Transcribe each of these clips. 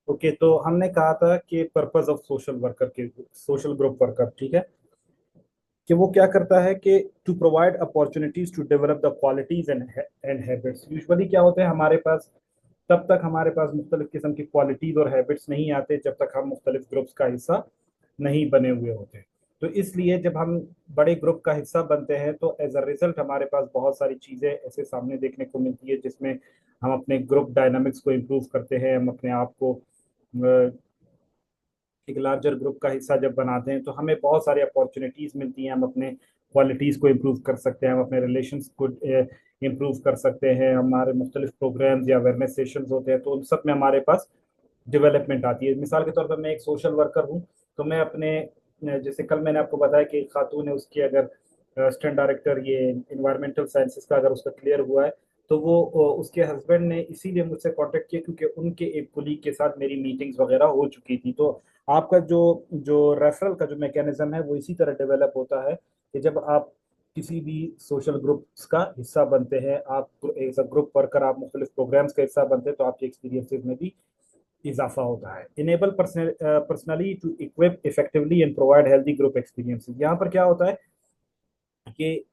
Okay, तो हमने कहा था कि पर्पस ऑफ सोशल वर्कर के सोशल ग्रुप वर्कर, ठीक है, कि वो क्या करता है कि to provide opportunities to develop the qualities and habits. Usually क्या होता है हमारे पास, तब तक हमारे पास मुख्तलिफ किस्म की क्वालिटीज और हैबिट्स नहीं आते जब तक हम मुख्तलिफ ग्रुप्स का हिस्सा नहीं बने हुए होते। तो इसलिए जब हम बड़े ग्रुप का हिस्सा बनते हैं तो एज अ रिजल्ट हमारे पास बहुत सारी चीज़ें ऐसे सामने देखने को मिलती है जिसमें हम अपने ग्रुप डायनामिक्स को इम्प्रूव करते हैं, हम अपने आप को एक लार्जर ग्रुप का हिस्सा जब बनाते हैं तो हमें बहुत सारी अपॉर्चुनिटीज मिलती हैं। हम अपने क्वालिटीज को इम्प्रूव कर सकते हैं, हम अपने रिलेशंस को इम्प्रूव कर सकते हैं, हमारे मुख्तलिफ प्रोग्राम्स या अवेयरनेस सेशंस होते हैं तो उन सब में हमारे पास डेवलपमेंट आती है। मिसाल के तौर पर मैं एक सोशल वर्कर हूँ, तो मैं अपने जैसे कल मैंने आपको बताया कि एक खातून है, उसकी अगर स्टैंड डायरेक्टर ये इन्वायरमेंटल साइंसेस का अगर उसका क्लियर हुआ है तो वो उसके हस्बैंड ने इसीलिए मुझसे कांटेक्ट किया क्योंकि उनके एक कुलीग के साथ मेरी मीटिंग्स वगैरह हो चुकी थी। तो आपका जो जो रेफरल का जो मैकेनिज्म है वो इसी तरह डेवलप होता है कि जब आप किसी भी सोशल ग्रुप्स का हिस्सा बनते हैं, आप एज अ ग्रुप वर्कर आप मुख्तलिफ प्रोग्राम्स का हिस्सा बनते हैं तो आपके एक्सपीरियंसेस में भी इजाफा होता है। Enable personally to equip effectively and provide healthy group experiences. यहाँ पर क्या होता है कि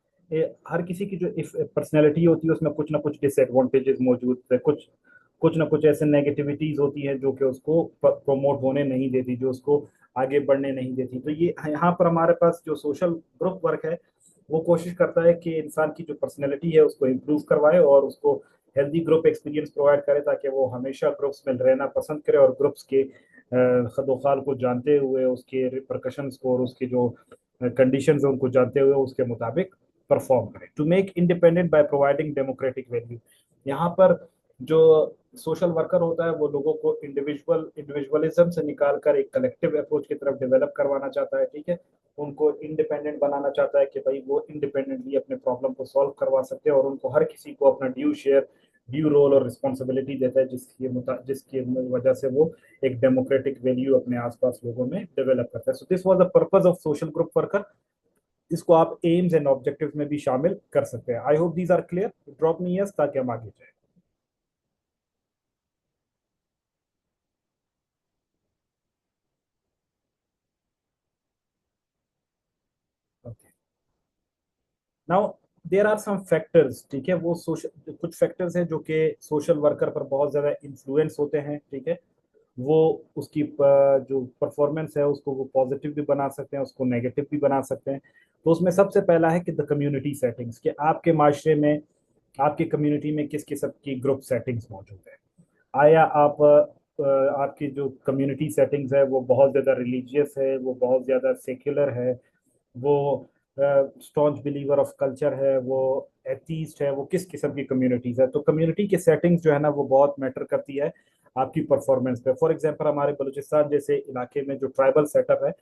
हर किसी की जो पर्सनैलिटी होती है उसमें कुछ ना कुछ डिसएडवांटेजेस मौजूद है, कुछ ना कुछ ऐसे नेगेटिविटीज होती हैं जो कि उसको प्रमोट होने नहीं देती, जो उसको आगे बढ़ने नहीं देती। तो ये यहाँ पर हमारे पास जो सोशल ग्रुप वर्क है वो कोशिश करता है कि इंसान की जो पर्सनैलिटी है उसको इम्प्रूव करवाए और उसको हेल्दी ग्रुप एक्सपीरियंस प्रोवाइड करे ताकि वो हमेशा ग्रुप्स में रहना पसंद करे और ग्रुप्स के खदोखाल को जानते हुए, उसके रिपरकशंस को और उसके जो कंडीशंस है उनको जानते हुए उसके मुताबिक परफॉर्म करें। To make independent by providing democratic value. यहाँ पर जो सोशल वर्कर होता है वो लोगों को इंडिविजुअलिज्म से निकालकर एक कलेक्टिव अप्रोच की तरफ डेवलप करवाना चाहता है, ठीक है। उनको इंडिपेंडेंट बनाना चाहता है कि भाई वो इंडिपेंडेंटली अपने प्रॉब्लम को सॉल्व करवा सकते हैं और उनको हर किसी को अपना ड्यू शेयर, ड्यू रोल और रिस्पॉन्सिबिलिटी देता है जिसकी वजह से वो एक डेमोक्रेटिक वैल्यू अपने आसपास लोगों में डेवलप करता है। So this was the purpose of social group worker. इसको आप एम्स एंड ऑब्जेक्टिव्स में भी शामिल कर सकते हैं। I hope these are clear. Drop me yes ताकि हम आगे जाए। Okay, now there are some factors, ठीक है, वो सोशल कुछ फैक्टर्स हैं जो कि सोशल वर्कर पर बहुत ज्यादा इन्फ्लुएंस होते हैं, ठीक है। वो उसकी जो परफॉर्मेंस है उसको वो पॉजिटिव भी बना सकते हैं, उसको नेगेटिव भी बना सकते हैं। तो उसमें सबसे पहला है कि द कम्युनिटी सेटिंग्स, कि आपके माशरे में, आपकी कम्युनिटी में किस किस्म की ग्रुप सेटिंग्स मौजूद है। आया आप आपकी जो कम्युनिटी सेटिंग्स है वो बहुत ज़्यादा रिलीजियस है, वो बहुत ज़्यादा सेक्युलर है, वो स्टॉन्च बिलीवर ऑफ कल्चर है, वो एथीस्ट है, वो किस किस्म की कम्युनिटीज है। तो कम्युनिटी की सेटिंग्स जो है ना वो बहुत मैटर करती है आपकी परफॉर्मेंस पे। फॉर एग्जांपल हमारे बलूचिस्तान जैसे इलाके में जो ट्राइबल सेटअप है,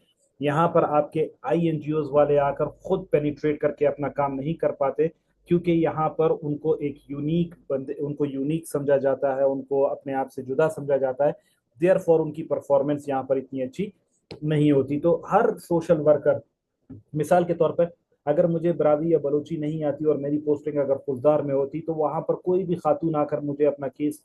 यहाँ पर आपके आई एन जी ओज वाले आकर खुद पेनिट्रेट करके अपना काम नहीं कर पाते क्योंकि यहाँ पर उनको एक यूनिक बंदे, उनको यूनिक समझा जाता है, उनको अपने आप से जुदा समझा जाता है। देयर फॉर उनकी परफॉर्मेंस यहाँ पर इतनी अच्छी नहीं होती। तो हर सोशल वर्कर, मिसाल के तौर पर अगर मुझे बरावी या बलोची नहीं आती और मेरी पोस्टिंग अगर फौजदार में होती तो वहां पर कोई भी खातून आकर मुझे अपना केस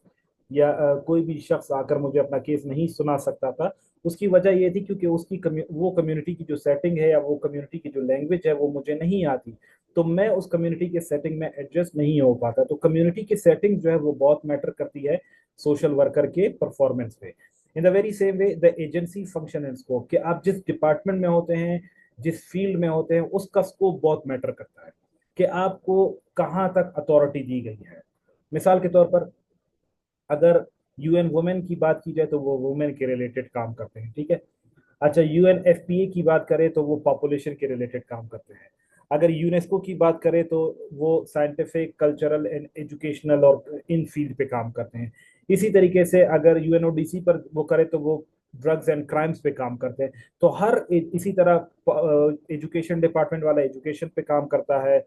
या कोई भी शख्स आकर मुझे अपना केस नहीं सुना सकता था। उसकी वजह यह थी क्योंकि वो कम्युनिटी की जो सेटिंग है या वो कम्युनिटी की जो लैंग्वेज है वो मुझे नहीं आती, तो मैं उस कम्युनिटी के सेटिंग में एडजस्ट नहीं हो पाता। तो कम्युनिटी की सेटिंग जो है वो बहुत मैटर करती है सोशल वर्कर के परफॉर्मेंस पे। In the very same way the agency function and scope, कि आप जिस डिपार्टमेंट में होते हैं, जिस फील्ड में होते हैं, उसका स्कोप बहुत मैटर करता है कि आपको कहाँ तक अथॉरिटी दी गई है। मिसाल के तौर पर अगर यूएन वुमेन की बात की जाए तो वो वुमेन के रिलेटेड काम करते हैं, ठीक है। अच्छा, यूएन एफपीए की बात करें तो वो पॉपुलेशन के रिलेटेड काम करते हैं। अगर यूनेस्को की बात करें तो वो साइंटिफिक, कल्चरल एंड एजुकेशनल और इन फील्ड पे काम करते हैं। इसी तरीके से अगर यूएनओडीसी पर वो करे तो वो ड्रग्स एंड क्राइम्स पे काम करते हैं। तो इसी तरह एजुकेशन डिपार्टमेंट वाला एजुकेशन पे काम करता है,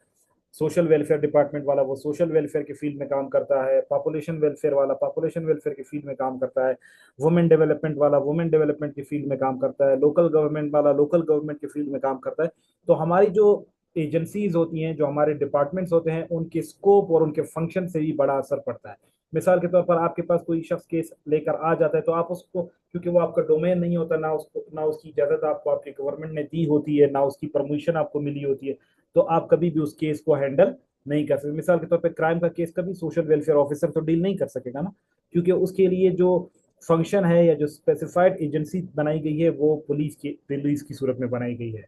सोशल वेलफेयर डिपार्टमेंट वाला वो सोशल वेलफेयर के फील्ड में काम करता है, पॉपुलेशन वेलफेयर वाला पॉपुलेशन वेलफेयर के फील्ड में काम करता है, वुमेन डेवलपमेंट वाला वुमेन डेवलपमेंट के फील्ड में काम करता है, लोकल गवर्नमेंट वाला लोकल गवर्नमेंट के फील्ड में काम करता है। तो हमारी जो एजेंसीज होती हैं, जो हमारे डिपार्टमेंट्स होते हैं, उनके स्कोप और उनके फंक्शन से भी बड़ा असर पड़ता है। मिसाल के तौर पर आपके पास कोई शख्स केस लेकर आ जाता है, तो आप उसको, क्योंकि वो आपका डोमेन नहीं होता, ना उसकी इजाजत आपको आपकी गवर्नमेंट ने दी होती है, ना उसकी परमिशन आपको मिली होती है, तो आप कभी भी उस केस को हैंडल नहीं कर सकते। मिसाल के तौर पर क्राइम का केस कभी सोशल वेलफेयर ऑफिसर तो डील नहीं कर सकेगा ना, क्योंकि उसके लिए जो फंक्शन है या जो स्पेसिफाइड एजेंसी बनाई गई है वो पुलिस की सूरत में बनाई गई है।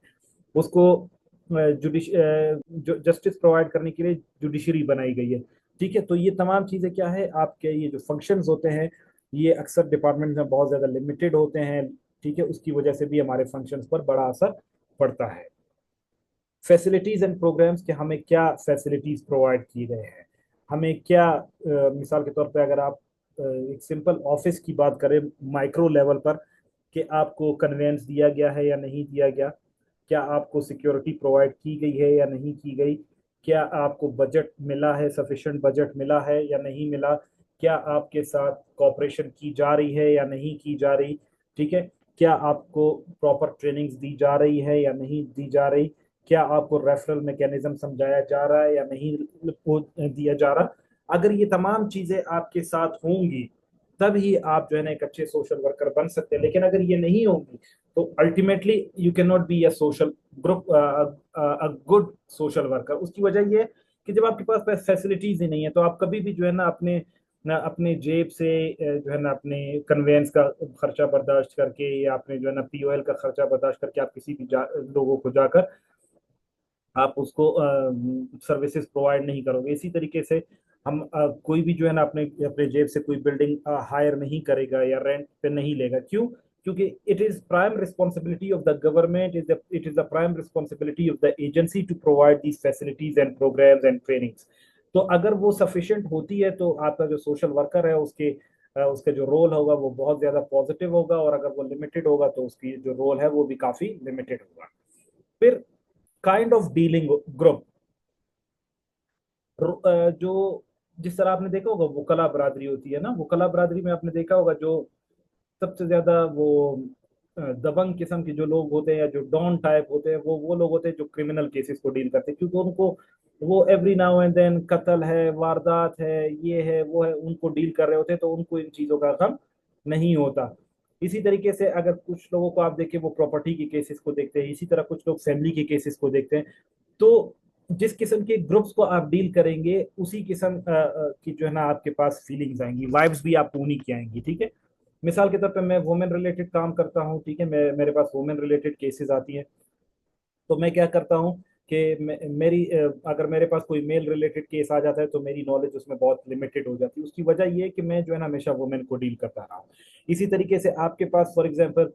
उसको जो जस्टिस प्रोवाइड करने के लिए जुडिशरी बनाई गई है। ठीक है, तो ये तमाम चीजें क्या है, आपके ये जो फंक्शंस होते हैं ये अक्सर डिपार्टमेंट में बहुत ज्यादा लिमिटेड होते हैं। ठीक है, उसकी वजह से भी हमारे फंक्शंस पर बड़ा असर पड़ता है। फैसिलिटीज एंड प्रोग्राम्स के हमें क्या फैसिलिटीज प्रोवाइड किए गए हैं, हमें क्या मिसाल के तौर पे अगर आप एक सिंपल ऑफिस की बात करें माइक्रो लेवल पर, कि आपको कन्वेंस दिया गया है या नहीं दिया गया, क्या आपको सिक्योरिटी प्रोवाइड की गई है या नहीं की गई, क्या आपको बजट मिला है, सफिशिएंट बजट मिला है या नहीं मिला, क्या आपके साथ कॉपरेशन की जा रही है या नहीं की जा रही। ठीक है, क्या आपको प्रॉपर ट्रेनिंग्स दी जा रही है या नहीं दी जा रही, क्या आपको रेफरल मैकेनिज्म समझाया जा रहा है या नहीं दिया जा रहा। अगर ये तमाम चीजें आपके साथ होंगी तब ही आप जो है ना एक अच्छे सोशल वर्कर बन सकते हैं। लेकिन अगर ये नहीं होंगी तो ultimately you can not be a social group, a good social worker. उसकी वजह ये है कि जब आपके पास फैसिलिटीज ही नहीं है तो आप कभी भी जो है ना अपने जेब से जो है ना अपने कन्वेंस का खर्चा बर्दाश्त करके या अपने जो है ना पीओएल का खर्चा बर्दाश्त करके आप किसी भी लोगों को जाकर आप उसको सर्विसेज प्रोवाइड नहीं करोगे। इसी तरीके से हम कोई भी जो है ना अपने अपने जेब से कोई बिल्डिंग हायर नहीं करेगा या रेंट पे नहीं लेगा। क्यों? क्योंकि it is prime responsibility of the government, it is the prime responsibility of the agency to provide these facilities and programs and trainings. तो अगर वो सफिशिएंट होती है तो आपका जो सोशल वर्कर है उसका जो रोल होगा वो बहुत ज्यादा पॉजिटिव होगा, और अगर वो लिमिटेड होगा तो उसकी जो रोल है वो भी काफी लिमिटेड होगा। फिर काइंड ऑफ डीलिंग ग्रुप, जो जिस तरह आपने देखा होगा वकला बरादरी होती है ना, वकला बरादरी में आपने देखा होगा जो सबसे ज्यादा वो दबंग किस्म के जो लोग होते हैं या जो डॉन टाइप होते हैं वो लोग होते हैं जो क्रिमिनल केसेस को डील करते हैं, क्योंकि उनको वो एवरी नाउ एंड देन कत्ल है, वारदात है, ये है वो है, उनको डील कर रहे होते हैं, तो उनको इन चीजों का गम नहीं होता। इसी तरीके से अगर कुछ लोगों को आप देखें वो प्रॉपर्टी के केसेस को देखते हैं, इसी तरह कुछ लोग फैमिली के केसेस को देखते हैं। तो जिस किस्म के ग्रुप्स को आप डील करेंगे उसी किस्म की जो है ना आपके पास फीलिंग्स आएंगी, वाइब्स भी आपको उन्हीं की आएंगी। ठीक है, मिसाल के तौर पे मैं वुमेन रिलेटेड काम करता हूँ। ठीक है, मेरे पास वुमेन रिलेटेड केसेस आती हैं, तो मैं क्या करता हूँ कि अगर मेरे पास कोई मेल रिलेटेड केस आ जाता है तो मेरी नॉलेज उसमें बहुत लिमिटेड हो जाती है। उसकी वजह ये है कि मैं जो है ना हमेशा वुमेन को डील करता रहा हूँ। इसी तरीके से आपके पास फॉर एग्जांपल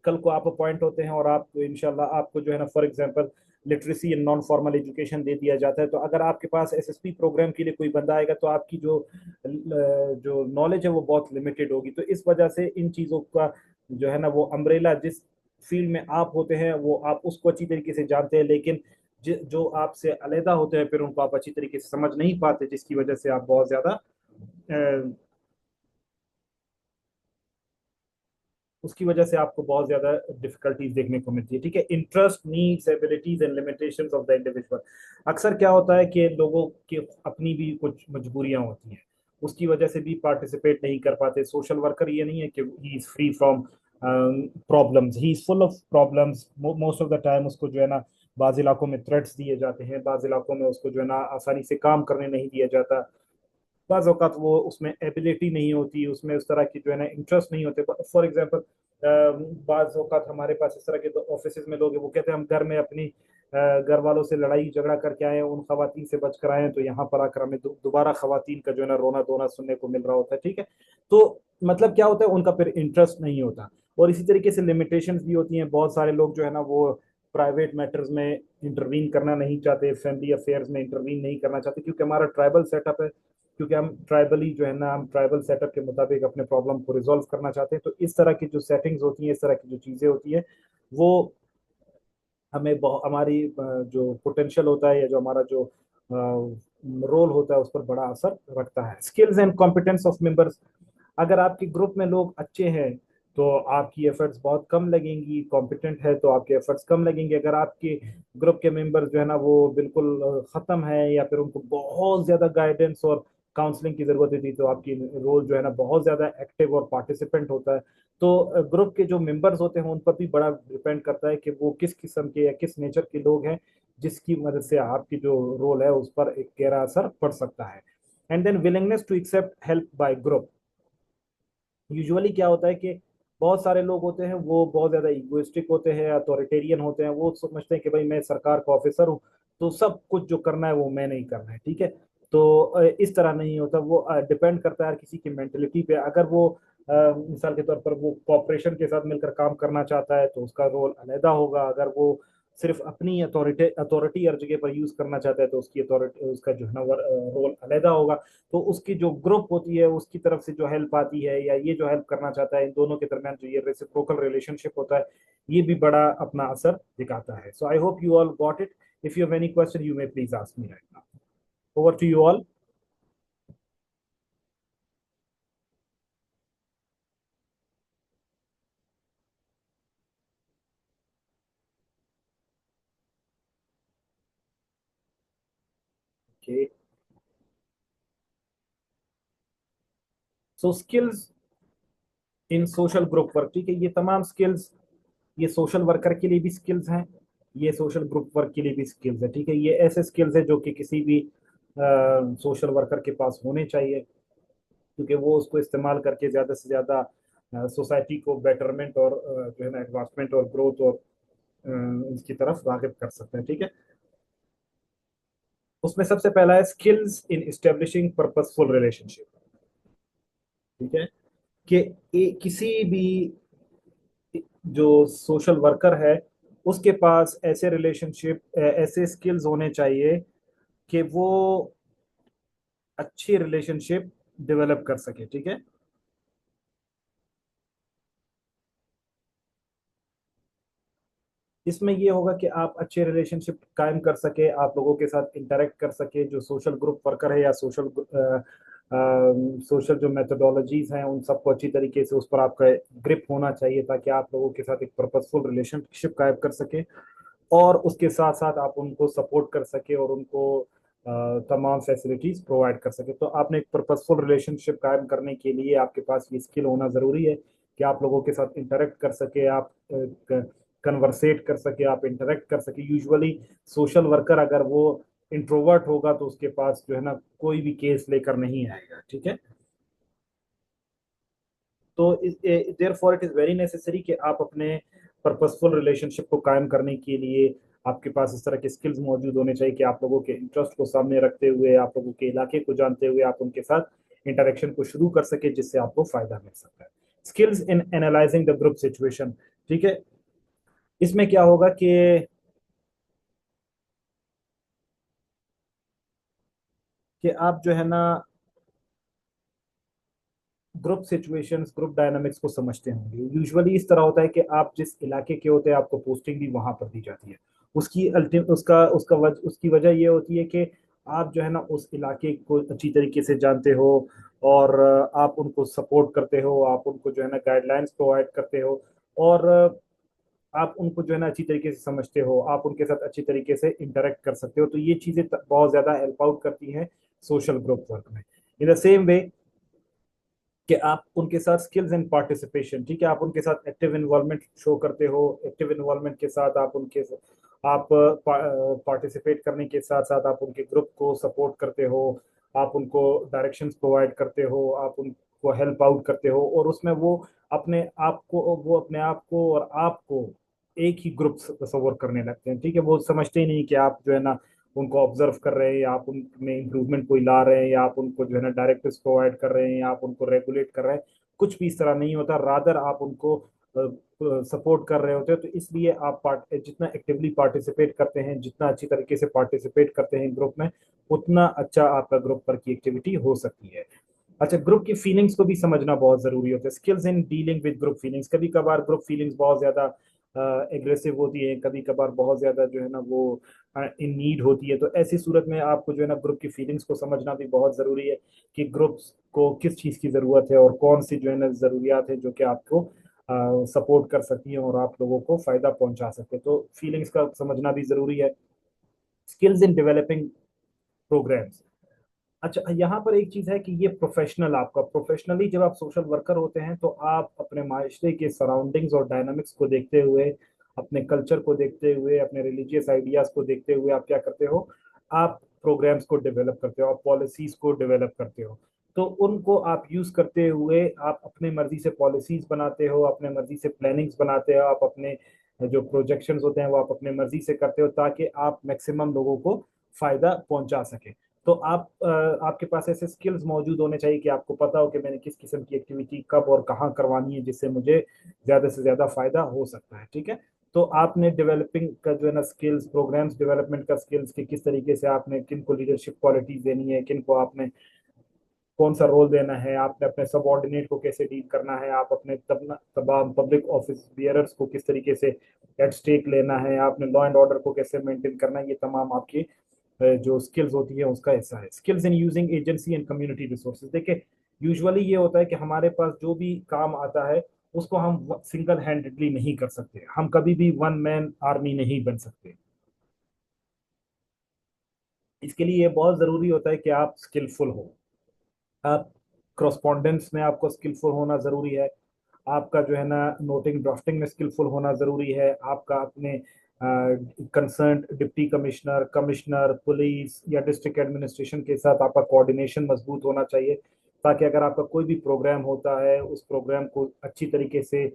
कल को आप अपॉइंट होते हैं और आप इंशाल्लाह आपको जो है ना for example literacy and non formal education दे दिया जाता है, तो अगर आपके पास एसएसपी प्रोग्राम के लिए कोई बंदा आएगा तो आपकी जो नॉलेज है वो बहुत लिमिटेड होगी। तो इस वजह से इन चीज़ों का जो है ना वो अम्ब्रेला जिस फील्ड में आप होते हैं वो आप उसको अच्छी तरीके से जानते हैं, लेकिन जो आपसे अलहदा होते हैं फिर उनको आप अच्छी तरीके से समझ नहीं पाते, जिसकी वजह से आप बहुत ज्यादा उसकी वजह से आपको बहुत ज्यादा डिफिकल्टीज देखने को मिलती है। ठीक है, interest, needs, abilities and limitations of the individual. अक्सर क्या होता है कि लोगों की अपनी भी कुछ मजबूरियां होती हैं, उसकी वजह से भी पार्टिसिपेट नहीं कर पाते। सोशल वर्कर ये नहीं है कि he is free from problems, he is full of problems. Most of the time उसको जो है ना बाज इलाकों में थ्रेट्स दिए जाते हैं, बाज इलाकों में उसको जो है ना आसानी से काम करने नहीं दिया जाता, बाज़ औक़ात वो उसमें एबिलिटी नहीं होती, उसमें उस तरह की जो है ना इंटरेस्ट नहीं होते। फॉर एग्जांपल बाज़ औक़ात हमारे पास इस तरह के ऑफिस में लोग हैं वो कहते हैं हम घर में अपनी घर वालों से लड़ाई झगड़ा करके आए हैं, उन खवातीन से बच कर आए हैं, तो यहाँ पर आकर हमें दोबारा खवातीन का जो है ना रोना धोना सुनने को मिल रहा होता है। ठीक है, तो मतलब क्या होता है उनका फिर इंटरेस्ट नहीं होता। और इसी तरीके से लिमिटेशंस भी होती हैं। बहुत सारे लोग जो है ना वो प्राइवेट मैटर्स में इंटरवीन करना नहीं चाहते, फैमिली अफेयर्स में इंटरवीन नहीं करना चाहते, क्योंकि हमारा ट्राइबल सेटअप है, क्योंकि हम ट्राइबली जो है ना हम ट्राइबल सेटअप के मुताबिक अपने प्रॉब्लम को रिजॉल्व करना चाहते हैं। तो इस तरह की जो सेटिंग्स होती हैं, इस तरह की जो चीज़ें होती है वो हमें हमारी जो पोटेंशियल होता है या जो हमारा जो रोल होता है उस पर बड़ा असर रखता है। Skills and competence of members, अगर आपके ग्रुप में लोग अच्छे हैं तो आपकी एफर्ट्स बहुत कम लगेंगी, कॉम्पिटेंट है तो आपके एफर्ट्स कम लगेंगे। अगर आपके ग्रुप के मेंबर्स जो है ना वो बिल्कुल खत्म है या फिर उनको बहुत ज्यादा गाइडेंस और काउंसलिंग की जरूरत होती है तो आपकी रोल जो है ना बहुत ज्यादा एक्टिव और पार्टिसिपेंट होता है। तो ग्रुप के जो मेंबर्स होते हैं उन पर भी बड़ा डिपेंड करता है कि वो किस किस्म के या किस नेचर के लोग हैं, जिसकी मदद से आपकी जो रोल है उस पर एक गहरा असर पड़ सकता है। And then willingness to accept help by group. Usually क्या होता है कि बहुत सारे लोग होते हैं वो बहुत ज्यादा इगोइस्टिक होते हैं, अथॉरिटेरियन होते हैं, वो समझते हैं कि भाई मैं सरकार का ऑफिसर हूँ तो सब कुछ जो करना है वो मैंने ही करना है, ठीक है। तो इस तरह नहीं होता, वो डिपेंड करता है किसी की मेंटेलिटी पे। अगर वो मिसाल के तौर पर वो कॉपरेशन के साथ मिलकर काम करना चाहता है तो उसका रोल अलहदा होगा। अगर वो सिर्फ अपनी अथॉरिटी अथॉरिटी हर जगह पर यूज करना चाहता है तो उसकी अथॉरिटी उसका जो है ना रोल अलहदा होगा। तो उसकी जो ग्रुप होती है उसकी तरफ से जो हेल्प आती है या ये जो हेल्प करना चाहता है, इन दोनों के दरमियान जो ये रेसिप्रोकल रिलेशनशिप होता है ये भी बड़ा अपना असर दिखाता है। So I hope you all got it. If you have any question you may please ask me right now. Over to you all. Okay, so skills in social group work, ठीक है। ये तमाम स्किल्स ये social worker के लिए भी skills हैं, ये सोशल ग्रुप वर्क के लिए भी स्किल्स है, ठीक है। ये ऐसे स्किल्स है जो कि किसी भी सोशल वर्कर के पास होने चाहिए, क्योंकि वो उसको इस्तेमाल करके ज़्यादा से ज़्यादा सोसाइटी को बेटरमेंट और जो है ना एडवांसमेंट और ग्रोथ और इसकी तरफ राग़िब कर सकते हैं, ठीक है। उसमें सबसे पहला है skills in establishing purposeful relationship, ठीक है। कि किसी भी जो सोशल वर्कर है उसके पास ऐसे रिलेशनशिप ऐसे स्किल्स होने चाहिए कि वो अच्छी रिलेशनशिप डेवलप कर सके, ठीक है। इसमेम ये होगा कि आप अच्छे रिलेशनशिप कायम कर सके, आप लोगों के साथ इंटरेक्ट कर सके, जो सोशल ग्रुप वर्कर है या सोशल जो मेथोडोलॉजीज हैं उन सबको अच्छी तरीके से उस पर आपका ग्रिप होना चाहिए ताकि आप लोगों के साथ एक पर्पसफुल रिलेशनशिप कायम कर सके। और उसके साथ साथ आप उनको सपोर्ट कर सके और उनको तमाम फैसिलिटीज प्रोवाइड कर सके। तो आपने एक पर्पसफुल रिलेशनशिप कायम करने के लिए आपके पास ये स्किल होना जरूरी है कि आप लोगों के साथ इंटरेक्ट कर सके, आप कन्वर्सेट कर सके, आप इंटरेक्ट कर सके। यूजुअली सोशल वर्कर अगर वो इंट्रोवर्ट होगा तो उसके पास जो है ना कोई भी केस लेकर नहीं आएगा, ठीक है। तो therefore it is very necessary कि आप अपने पर्पसफुल रिलेशनशिप को कायम करने के लिए आपके पास इस तरह के स्किल्स मौजूद होने चाहिए कि आप लोगों के इंटरेस्ट को सामने रखते हुए, आप लोगों के इलाके को जानते हुए आप उनके साथ इंटरेक्शन को शुरू कर सके जिससे आपको फायदा मिल सकता है। Skills in analysing the group situation, ठीक है। इसमें क्या होगा कि आप जो है ना ग्रुप सिचुएशंस ग्रुप डायनामिक्स को समझते होंगे। यूजुअली इस तरह होता है कि आप जिस इलाके के होते हैं आपको पोस्टिंग भी वहां पर दी जाती है। उसकी अल्टीम उसकी वजह ये होती है कि आप जो है ना उस इलाके को अच्छी तरीके से जानते हो और आप उनको सपोर्ट करते हो, आप उनको जो है ना गाइडलाइंस प्रोवाइड करते हो और आप उनको जो है ना अच्छी तरीके से समझते हो, आप उनके साथ अच्छी तरीके से इंटरेक्ट कर सकते हो। तो ये चीजें बहुत ज्यादा हेल्प आउट करती हैं सोशल ग्रुप वर्क में। इन द सेम वे कि आप उनके साथ स्किल्स एंड पार्टिसिपेशन, ठीक है, आप उनके साथ एक्टिव इन्वॉल्वमेंट शो करते हो। एक्टिव इन्वॉल्वमेंट के साथ आप पार्टिसिपेट करने के साथ साथ आप उनके ग्रुप को सपोर्ट करते हो, आप उनको डायरेक्शंस प्रोवाइड करते हो, आप उनको हेल्प आउट करते हो और उसमें वो अपने आप को और आपको एक ही ग्रुप तस्वर करने लगते हैं, ठीक है। वो समझते ही नहीं कि आप जो है ना उनको ऑब्जर्व कर रहे हैं या आप उनमें इम्प्रूवमेंट कोई ला रहे हैं या आप उनको जो है ना डायरेक्टिव्स प्रोवाइड कर रहे हैं या आप उनको रेगुलेट कर रहे हैं। कुछ भी इस तरह नहीं होता, रादर आप उनको सपोर्ट कर रहे होते हैं। तो इसलिए आप जितना एक्टिवली पार्टिसिपेट करते हैं, जितना अच्छी तरीके से पार्टिसिपेट करते हैं ग्रुप में, उतना अच्छा आपका ग्रुप पर की एक्टिविटी हो सकती है। अच्छा, ग्रुप की फीलिंग्स को भी समझना बहुत जरूरी होता है। Skills in dealing with group feelings, कभी कभार ग्रुप फीलिंग्स बहुत ज्यादा एग्रेसिव होती है, कभी कभार बहुत ज्यादा जो है ना वो इन नीड होती है। तो ऐसी सूरत में आपको जो है ना ग्रुप की फीलिंग्स को समझना भी बहुत जरूरी है कि ग्रुप्स को किस चीज की जरूरत है और कौन सी जो है ना जरूरियात है जो कि आपको सपोर्ट कर सकती है और आप लोगों को फायदा पहुंचा सकते हैं। तो फीलिंग्स का समझना भी जरूरी है। स्किल्स इन डेवलपिंग प्रोग्राम्स, अच्छा, यहाँ पर एक चीज है कि ये प्रोफेशनल, आपका प्रोफेशनली जब आप सोशल वर्कर होते हैं तो आप अपने माशरे के सराउंडिंग्स और डायनामिक्स को देखते हुए, अपने कल्चर को देखते हुए, अपने रिलीजियस आइडियाज को देखते हुए आप क्या करते हो, आप प्रोग्राम्स को डेवलप करते हो, आप पॉलिसीज को डेवलप करते हो। तो उनको आप यूज करते हुए आप अपने मर्जी से पॉलिसीज बनाते हो, अपने मर्जी से प्लानिंग्स बनाते हो, आप अपने जो प्रोजेक्शंस होते हैं वो आप अपने मर्जी से करते हो ताकि आप मैक्सिमम लोगों को फायदा पहुंचा सके। तो आपके पास ऐसे स्किल्स मौजूद होने चाहिए कि आपको पता हो कि मैंने किस किस्म की एक्टिविटी कब और कहाँ करवानी है जिससे मुझे ज्यादा से ज्यादा फायदा हो सकता है। ठीक है। तो आपने डेवलपिंग का जो है ना स्किल्स, प्रोग्राम्स डेवलपमेंट का स्किल्स, कि किस तरीके से आपने किन को लीडरशिप क्वालिटीज देनी है, किन को आपने कौन सा रोल देना है, आपने अपने सबऑर्डिनेट को कैसे डील करना है, आप अपने तमाम पब्लिक ऑफिस बियरर्स को किस तरीके से एट स्टेक लेना है, आपने लॉ एंड ऑर्डर को कैसे मेंटेन करना है, ये तमाम आपकी जो स्किल्स होती है उसका हिस्सा है। Skills in using agency and community resources, देखिए यूजुअली ये होता है कि हमारे पास जो भी काम आता है उसको हम सिंगल हैंडेडली नहीं कर सकते, हम कभी भी वन मैन आर्मी नहीं बन सकते। इसके लिए ये बहुत जरूरी होता है कि आप स्किलफुल हो, आप क्रॉसपॉन्डेंस में आपको स्किलफुल होना जरूरी है, आपका जो है ना नोटिंग ड्राफ्टिंग में स्किलफुल होना जरूरी है, आपका अपने concern deputy commissioner, commissioner, police या डिस्ट्रिक्ट एडमिनिस्ट्रेशन के साथ आपका कोऑर्डिनेशन मजबूत होना चाहिए, ताकि अगर आपका कोई भी प्रोग्राम होता है उस प्रोग्राम को अच्छी तरीके से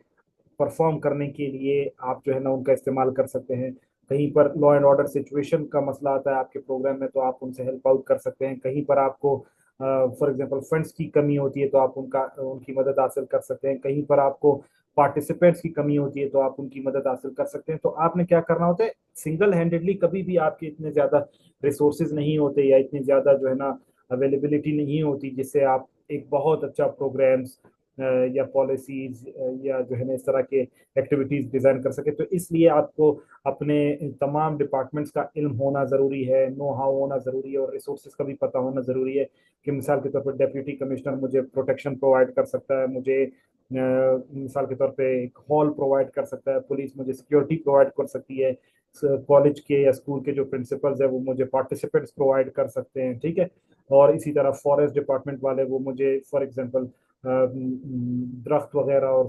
परफॉर्म करने के लिए आप जो है ना उनका इस्तेमाल कर सकते हैं। कहीं पर लॉ एंड ऑर्डर सिचुएशन का मसला आता है आपके प्रोग्राम में तो आप उनसे हेल्प आउट कर सकते हैं। कहीं पर आपको फॉर एग्जांपल फंड्स की कमी होती है तो आप उनकी मदद हासिल कर सकते हैं। कहीं पर आपको पार्टिसिपेंट्स की कमी होती है तो आप उनकी मदद हासिल कर सकते हैं। तो आपने क्या करना होता है, सिंगल हैंडेडली कभी भी आपके इतने ज्यादा रिसोर्सेज नहीं होते या इतनी ज्यादा जो है ना अवेलेबिलिटी नहीं होती जिससे आप एक बहुत अच्छा प्रोग्राम्स या पॉलिसीज या जो है ना इस तरह के एक्टिविटीज डिजाइन कर सके। तो इसलिए आपको अपने तमाम डिपार्टमेंट्स का इल्म होना जरूरी है, नो हाउ होना जरूरी है और रिसोर्सेज का भी पता होना जरूरी है। कि मिसाल के तौर पर डेप्यूटी कमिश्नर मुझे प्रोटेक्शन प्रोवाइड कर सकता है, मुझे मिसाल के तौर पे एक हॉल प्रोवाइड कर सकता है, पुलिस मुझे सिक्योरिटी प्रोवाइड कर सकती है, कॉलेज के या स्कूल के जो प्रिंसिपल्स है वो मुझे पार्टिसिपेंट्स प्रोवाइड कर सकते हैं। ठीक है। और इसी तरह फॉरेस्ट डिपार्टमेंट वाले वो मुझे फॉर एग्जांपल दरख्त वगैरह और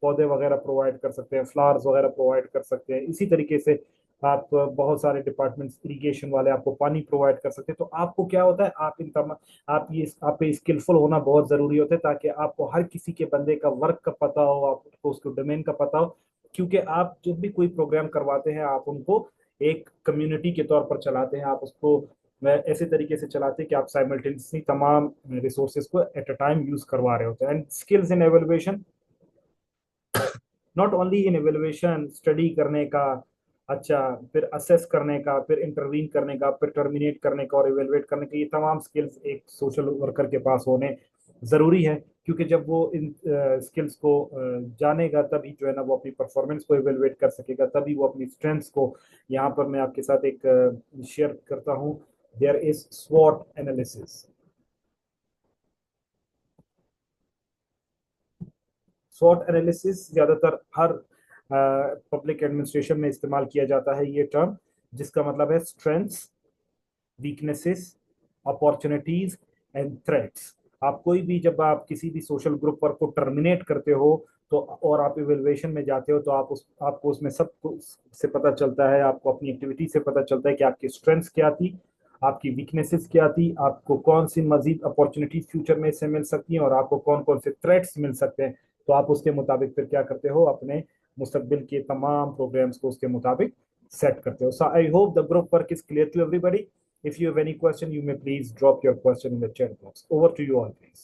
पौधे वगैरह प्रोवाइड कर सकते हैं, फ्लावर्स वगैरह प्रोवाइड कर सकते हैं। इसी तरीके से आप बहुत सारे डिपार्टमेंट्स, इरिगेशन वाले आपको पानी प्रोवाइड कर सकते हैं। तो आपको क्या होता है, आप पे स्किलफुल होना बहुत जरूरी होता है ताकि आपको हर किसी के बंदे का वर्क का पता हो, आपको उसको डोमेन का पता हो। क्योंकि आप जब भी कोई प्रोग्राम करवाते हैं आप उनको एक कम्युनिटी के तौर पर चलाते हैं, आप उसको ऐसे तरीके से चलाते हैं कि आप साइमल्टेनियसली तमाम रिसोर्सेज को एट अ टाइम यूज करवा रहे होते हैं। And skills in evaluation, not only in evaluation, study करने का, अच्छा फिर असेस करने का, फिर इंटरवीन करने का, फिर टर्मिनेट करने का और इवेलुएट करने का, ये तमाम स्किल्स एक सोशल वर्कर के पास होने जरूरी है। क्योंकि जब वो इन स्किल्स को जानेगा तभी जो है ना वो अपनी परफॉर्मेंस को इवेलुएट कर सकेगा, तभी वो अपनी स्ट्रेंथ्स को, यहाँ पर मैं आपके साथ एक शेयर करता हूँ, देयर इज स्वॉट एनालिसिस। स्वॉट एनालिसिस ज्यादातर हर पब्लिक एडमिनिस्ट्रेशन में इस्तेमाल किया जाता है ये टर्म, जिसका मतलब है strengths, weaknesses, opportunities and threats. आप कोई भी, जब आप किसी भी सोशल ग्रुप वर्क को टर्मिनेट करते हो तो और आप इवेल्युएशन में जाते हो तो आपको उसमें सब से पता चलता है, आपको अपनी एक्टिविटी से पता चलता है कि आपकी स्ट्रेंथ्स क्या थी, आपकी वीकनेसेस क्या थी, आपको कौन सी मजीद अपॉर्चुनिटीज फ्यूचर में इससे मिल सकती हैं और आपको कौन कौन से थ्रेट्स मिल सकते हैं। तो आप उसके मुताबिक फिर क्या करते हो, अपने मुस्तकबिल के तमाम प्रोग्राम्स को उसके मुताबिक सेट करते हो। So I hope the group work is clear to everybody. If you have any question, you may please drop your question in the chat box. Over to you all, please.